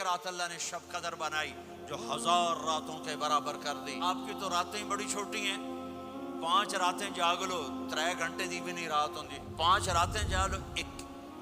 رات اللہ نے شب قدر بنائی جو 1000 راتوں کے برابر کر دی۔ آپ کی تو راتیں بڑی چھوٹی ہیں، 5 راتیں جاگ لو 3 گھنٹے دی بھی نہیں رات ہوندی، 5 راتیں جاگ لو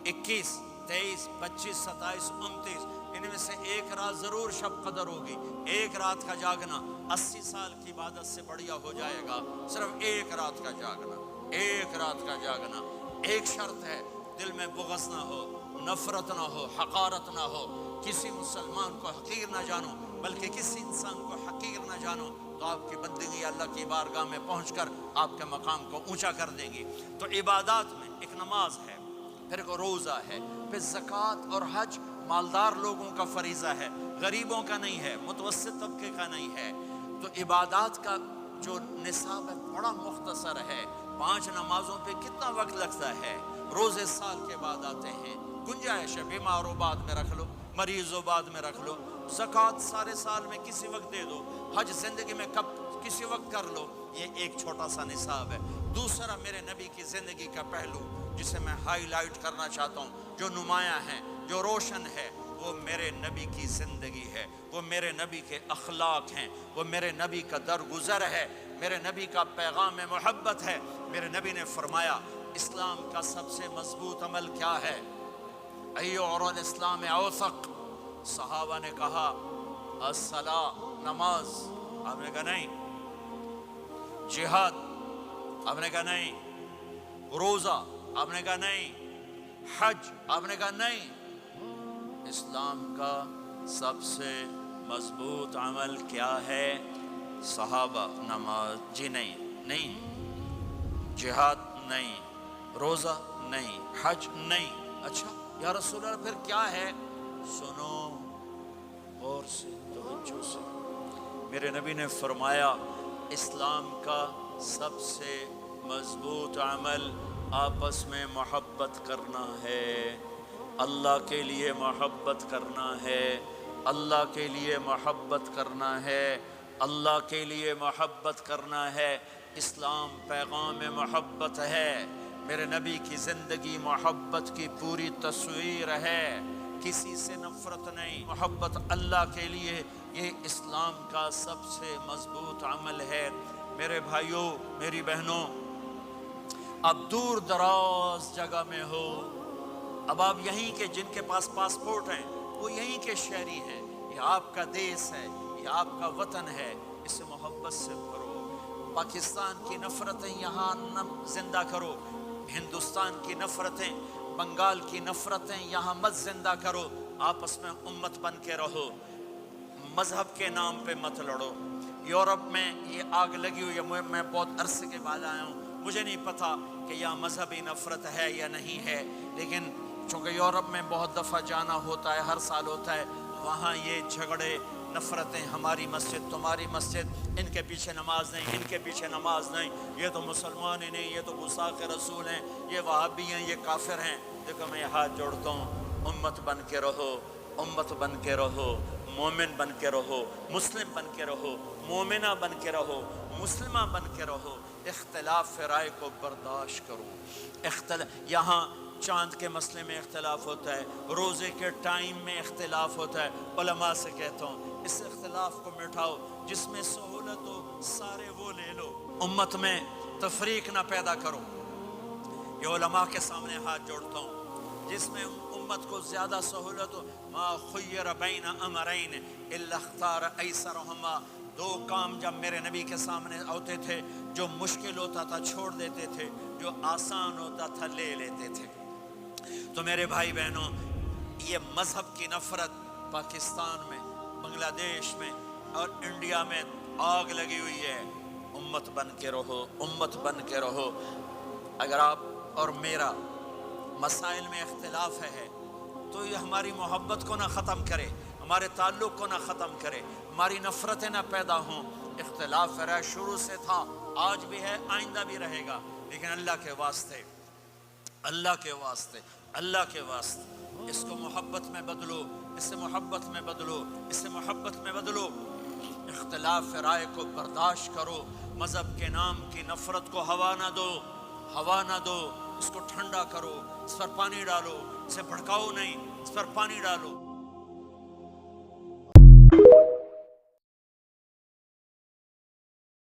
21 23 25 27 29، ان میں سے ایک رات ضرور شب قدر ہوگی۔ ایک رات کا جاگنا 80 سال کی عبادت سے بڑھیا ہو جائے گا، صرف ایک رات کا جاگنا، ایک رات کا جاگنا۔ ایک شرط ہے، دل میں بغض نہ ہو، نفرت نہ ہو، حقارت نہ ہو، کسی مسلمان کو حقیر نہ جانو بلکہ کسی انسان کو حقیر نہ جانو، تو آپ کی بندگی اللہ کی بارگاہ میں پہنچ کر آپ کے مقام کو اونچا کر دیں گی۔ تو عبادات میں ایک نماز ہے، پھر ایک روزہ ہے، پھر زکوٰۃ اور حج مالدار لوگوں کا فریضہ ہے، غریبوں کا نہیں ہے، متوسط طبقے کا نہیں ہے۔ تو عبادات کا جو نصاب ہے بڑا مختصر ہے۔ 5 نمازوں پہ کتنا وقت لگتا ہے؟ روزے سال کے بعد آتے ہیں، گنجائش ہے، بیمار ہو بعد میں رکھ لو، مریض ہو بعد میں رکھ لو، زکوٰۃ سارے سال میں کسی وقت دے دو، حج زندگی میں کب کسی وقت کر لو۔ یہ ایک چھوٹا سا نصاب ہے۔ دوسرا میرے نبی کی زندگی کا پہلو جسے میں ہائی لائٹ کرنا چاہتا ہوں، جو نمایاں ہے، جو روشن ہے، وہ میرے نبی کی زندگی ہے، وہ میرے نبی کے اخلاق ہیں، وہ میرے نبی کا درگزر ہے، میرے نبی کا پیغام محبت ہے۔ میرے نبی نے فرمایا اسلام کا سب سے مضبوط عمل کیا ہے؟ ایو اور الاسلام اوثق۔ صحابہ نے کہا الصلاۃ، نماز، آپ نے کہا نہیں۔ جہاد، آپ نے کہا نہیں۔ روزہ، آپ نے کہا نہیں۔ حج، آپ نے کہا نہیں۔ اسلام کا سب سے مضبوط عمل کیا ہے؟ صحابہ، نماز، جی نہیں۔ جہاد نہیں، روزہ نہیں، حج نہیں۔ اچھا یا رسول اللہ پھر کیا ہے؟ سنو اور سے، توجہ سے۔ میرے نبی نے فرمایا اسلام کا سب سے مضبوط عمل آپس میں محبت کرنا ہے، اللہ کے لیے محبت کرنا ہے، اللہ کے لیے محبت کرنا ہے، اللہ کے لیے محبت کرنا ہے۔ اسلام پیغام محبت ہے، میرے نبی کی زندگی محبت کی پوری تصویر ہے، کسی سے نفرت نہیں، محبت اللہ کے لیے، یہ اسلام کا سب سے مضبوط عمل ہے۔ میرے بھائیوں، میری بہنوں، اب دور دراز جگہ میں ہو، اب آپ یہیں کے، جن کے پاس پاسپورٹ ہیں وہ یہیں کے شہری ہیں، یہ آپ کا دیس ہے، یہ آپ کا وطن ہے، اسے محبت سے بھرو۔ پاکستان کی نفرتیں یہاں نہ زندہ کرو، ہندوستان کی نفرتیں، بنگال کی نفرتیں یہاں مت زندہ کرو، آپس میں امت بن کے رہو، مذہب کے نام پہ مت لڑو۔ یورپ میں یہ آگ لگی ہوئی ہے، میں بہت عرصے کے بعد آیا ہوں، مجھے نہیں پتا کہ یہاں مذہبی نفرت ہے یا نہیں ہے، لیکن چونکہ یورپ میں بہت دفعہ جانا ہوتا ہے، ہر سال ہوتا ہے، وہاں یہ جھگڑے، نفرتیں، ہماری مسجد تمہاری مسجد، ان کے پیچھے نماز نہیں، ان کے پیچھے نماز نہیں، یہ تو مسلمان ہی نہیں، یہ تو گستاخ رسول ہیں، یہ وہابی ہیں، یہ کافر ہیں۔ دیکھو میں ہاتھ جوڑتا ہوں، امت بن کے رہو، امت بن کے رہو، مومن بن کے رہو، مسلم بن کے رہو، مومنہ بن کے رہو، مسلمہ بن کے رہو، اختلاف رائے کو برداشت کرو۔ یہاں چاند کے مسئلے میں اختلاف ہوتا ہے، روزے کے ٹائم میں اختلاف ہوتا ہے، علماء سے کہتا ہوں اس اختلاف کو مٹھاؤ، جس میں سہولت ہو سارے وہ لے لو، امت میں تفریق نہ پیدا کرو۔ یہ علماء کے سامنے ہاتھ جوڑتا ہوں، جس میں امت کو زیادہ سہولت ہو، ما خیر بین امرین الا اختار ایسرہما، 2 کام جب میرے نبی کے سامنے ہوتے تھے، جو مشکل ہوتا تھا چھوڑ دیتے تھے، جو آسان ہوتا تھا لے لیتے تھے۔ تو میرے بھائی بہنوں، یہ مذہب کی نفرت پاکستان میں، بنگلہ دیش میں اور انڈیا میں آگ لگی ہوئی ہے۔ امت بن کے رہو، امت بن کے رہو۔ اگر آپ اور میرا مسائل میں اختلاف ہے تو یہ ہماری محبت کو نہ ختم کرے، ہمارے تعلق کو نہ ختم کرے، ہماری نفرتیں نہ پیدا ہوں۔ اختلاف رائے شروع سے تھا، آج بھی ہے، آئندہ بھی رہے گا، لیکن اللہ کے واسطے، اللہ کے واسطے، اللہ کے واسطے اس کو محبت میں بدلو، اس سے محبت میں بدلو، اس سے محبت میں بدلو۔ اختلاف رائے کو برداشت کرو، مذہب کے نام کی نفرت کو ہوا نہ دو، ہوا نہ دو، اس کو ٹھنڈا کرو، اس پر پانی ڈالو، اسے بھڑکاؤ نہیں، اس پر پانی ڈالو۔